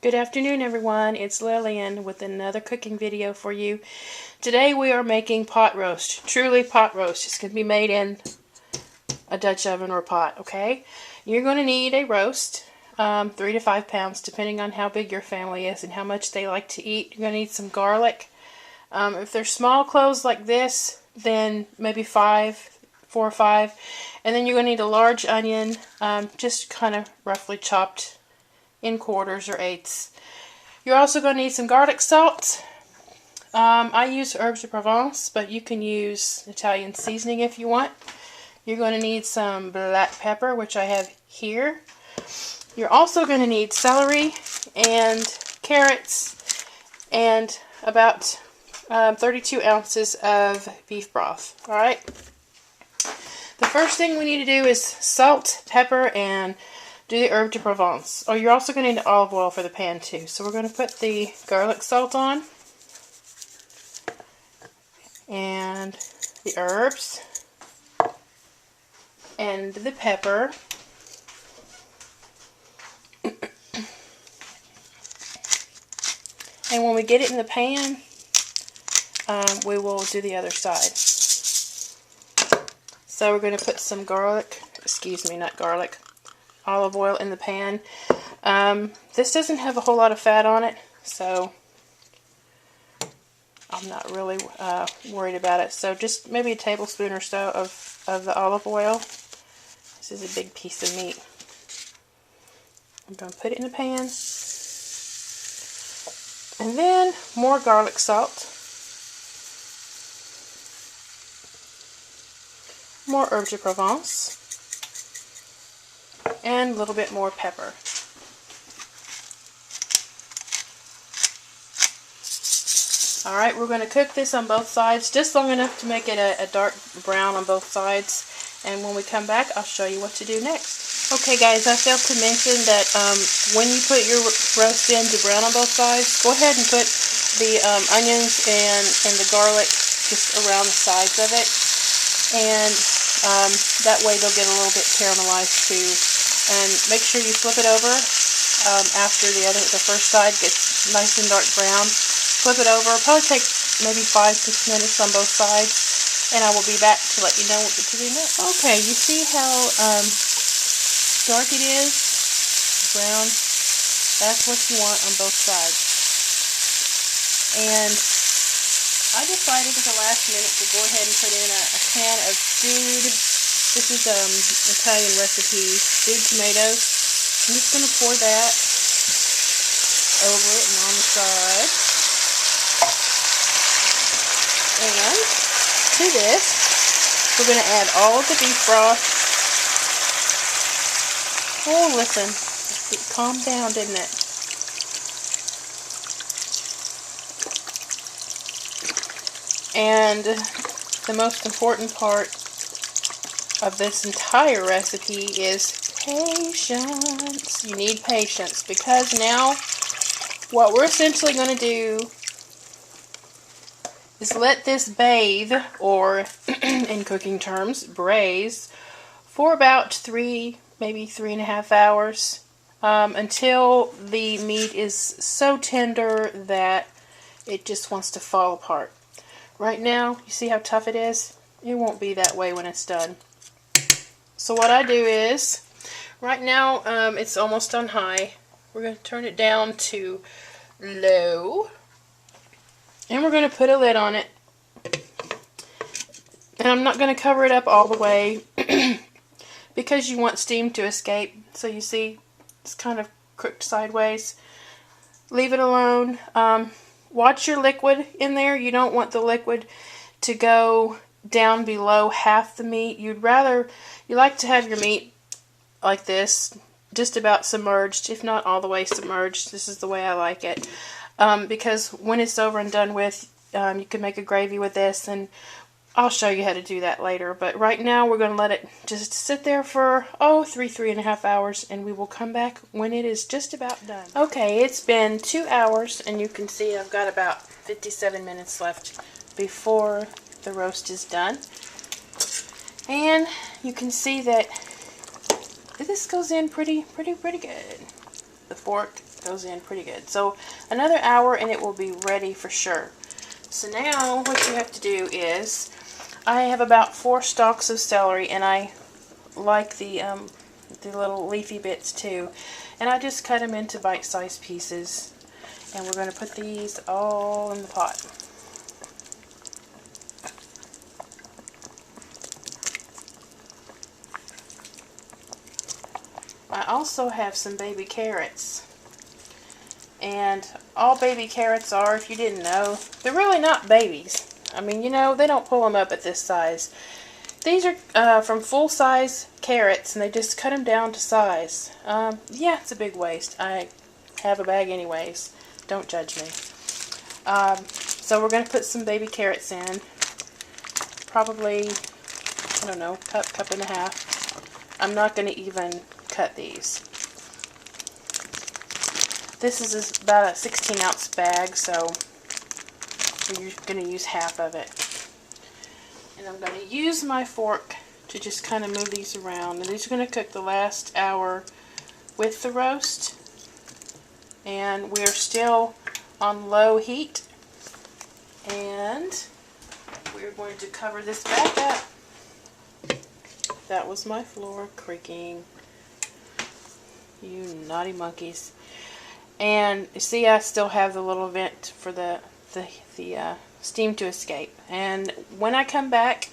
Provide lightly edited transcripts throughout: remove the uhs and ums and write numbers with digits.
Good afternoon, everyone. It's Lillian with another cooking video for you. Today we are making pot roast. Truly pot roast. It's going to be made in a Dutch oven or pot, okay? You're going to need a roast, 3 to 5 pounds, depending on how big your family is and how much they like to eat. You're going to need some garlic. If they're small cloves like this, then maybe 4 or 5. And then you're going to need a large onion, just kind of roughly chopped in quarters or eighths. You're also going to need some garlic salt. I use Herbes de Provence, but you can use Italian seasoning if you want. You're going to need some black pepper, which I have here. You're also going to need celery and carrots and about 32 ounces of beef broth. Alright? The first thing we need to do is salt, pepper, and do the Herbes de Provence. Oh, you're also going to need olive oil for the pan too. So we're going to put the garlic salt on. And the herbs. And the pepper. And when we get it in the pan, we will do the other side. So we're going to put some olive oil in the pan. This doesn't have a whole lot of fat on it, so I'm not really worried about it. So just maybe a tablespoon or so of the olive oil. This is a big piece of meat. I'm going to put it in the pan. And then more garlic salt. More Herbes de Provence. And a little bit more pepper. Alright, we're going to cook this on both sides, just long enough to make it a dark brown on both sides. And when we come back, I'll show you what to do next. Okay guys, I failed to mention that when you put your roast in to brown on both sides, go ahead and put the onions and the garlic just around the sides of it. And that way they'll get a little bit caramelized too. And make sure you flip it over after the first side gets nice and dark brown. Flip it over. It'll probably take maybe 5-6 minutes on both sides, and I will be back to let you know what to do next. Okay, you see how dark it is? Brown. That's what you want on both sides. And I decided at the last minute to go ahead and put in a can of stewed. This is Italian recipe, stewed tomatoes. I'm just going to pour that over it and on the side. And to this, we're going to add all of the beef broth. Oh, listen, it calmed down, didn't it? And the most important part of this entire recipe is patience. You need patience because now what we're essentially going to do is let this bathe, or in cooking terms, braise, for about 3, maybe 3.5 hours until the meat is so tender that it just wants to fall apart. Right now, you see how tough it is? It won't be that way when it's done. So what I do is, right now it's almost on high. We're going to turn it down to low. And we're going to put a lid on it. And I'm not going to cover it up all the way because you want steam to escape. So you see, it's kind of cooked sideways. Leave it alone. Watch your liquid in there. You don't want the liquid to go down below half the meat. You like to have your meat like this, just about submerged, if not all the way submerged. This is the way I like it. Because when it's over and done with, you can make a gravy with this, and I'll show you how to do that later. But right now we're going to let it just sit there for 3.5 hours, and we will come back when it is just about done. Okay, it's been 2 hours, and you can see I've got about 57 minutes left before the roast is done. And you can see that this goes in pretty good. The fork goes in pretty good. So another hour and it will be ready for sure. So now what you have to do is, I have about 4 stalks of celery, and I like the little leafy bits too. And I just cut them into bite-sized pieces. And we're going to put these all in the pot. I also have some baby carrots. And all baby carrots are, if you didn't know, they're really not babies. I mean, you know, they don't pull them up at this size. These are from full-size carrots, and they just cut them down to size. Yeah, it's a big waste. I have a bag anyways. Don't judge me. So we're going to put some baby carrots in. Probably, I don't know, cup and a half. I'm not going to even cut these. This is about a 16-ounce bag, so you're going to use half of it. And I'm going to use my fork to just kind of move these around. And these are going to cook the last hour with the roast. And we're still on low heat. And we're going to cover this back up. That was my floor creaking. You naughty monkeys. And you see, I still have the little vent for the steam to escape. And when I come back,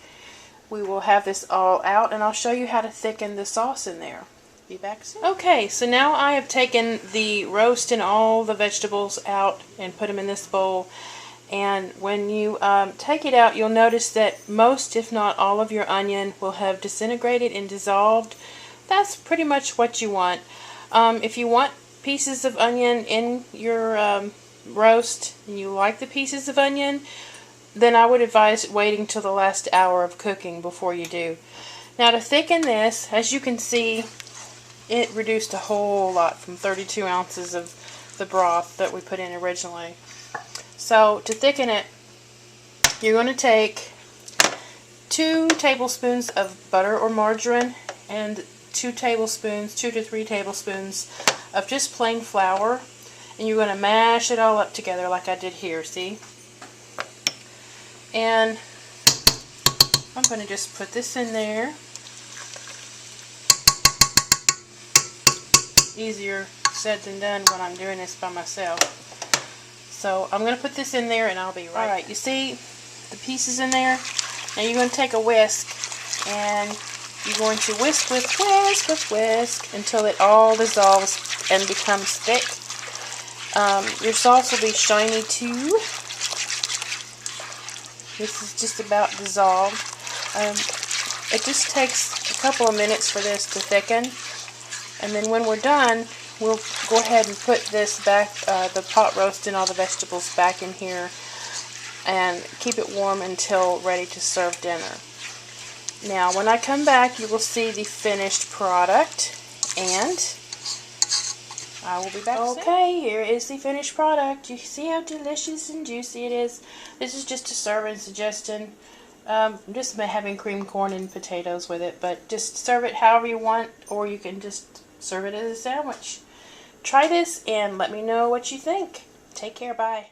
we will have this all out, and I'll show you how to thicken the sauce in there. Be back soon. Okay, so now I have taken the roast and all the vegetables out and put them in this bowl. And when you take it out, you'll notice that most, if not all, of your onion will have disintegrated and dissolved. That's pretty much what you want. If you want pieces of onion in your roast and you like the pieces of onion, then I would advise waiting till the last hour of cooking before you do. Now, to thicken this, as you can see, it reduced a whole lot from 32 ounces of the broth that we put in originally. So to thicken it, you're going to take 2 tablespoons of butter or margarine and 2 to 3 tablespoons of just plain flour, and you're going to mash it all up together like I did here, see? And I'm going to just put this in there. Easier said than done when I'm doing this by myself. So I'm going to put this in there and I'll be right back. Alright, you see the pieces in there? Now you're going to take a whisk and you're going to whisk until it all dissolves and becomes thick. Your sauce will be shiny too. This is just about dissolved. It just takes a couple of minutes for this to thicken. And then when we're done, we'll go ahead and put this back, the pot roast and all the vegetables back in here, and keep it warm until ready to serve dinner. Now, when I come back, you will see the finished product, and I will be back soon. Okay, here is the finished product. You see how delicious and juicy it is? This is just a serving suggestion. I'm just having cream corn and potatoes with it, but just serve it however you want, or you can just serve it as a sandwich. Try this and let me know what you think. Take care, bye.